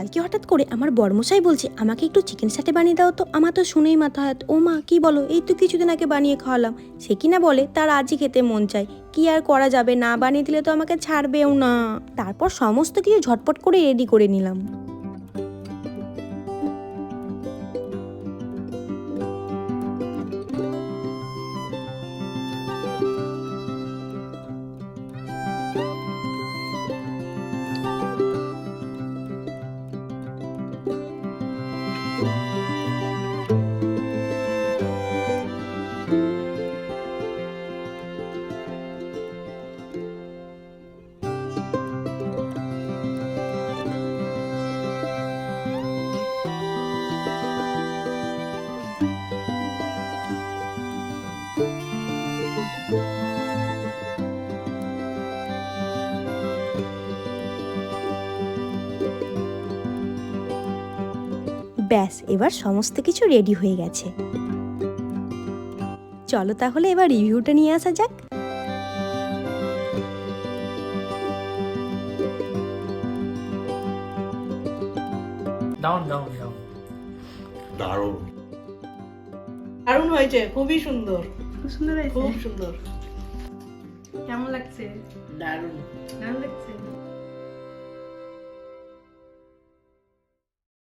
কালকে হঠাৎ করে আমার বড়মশাই বলছে আমাকে একটু চিকেন সাটে বানিয়ে দাও তো। আমার তো শুনেই মাথা হাত, ও মা কি বলো, এই তো কিছুদিন আগে বানিয়ে খাওয়ালাম। সে কিনা বলে তার আজই খেতে মন চায়। কি আর করা যাবে, না বানিয়ে দিলে তো আমাকে ছাড়বেও না। তারপর সমস্ত কিছু ঝটপট করে রেডি করে নিলাম। ব্যাস, এবার সমস্ত কিছু রেডি হয়ে গেছে। চলো তাহলে এবার রিভিউটা নিয়ে আসা যাক। দারুণ দারুণ দারুণ দারুণ দারুণ হয়েছে, খুবই সুন্দর, খুব সুন্দর হয়েছে। খুব সুন্দর, কেমন লাগছে? দারুণ। দারুণ লাগছে।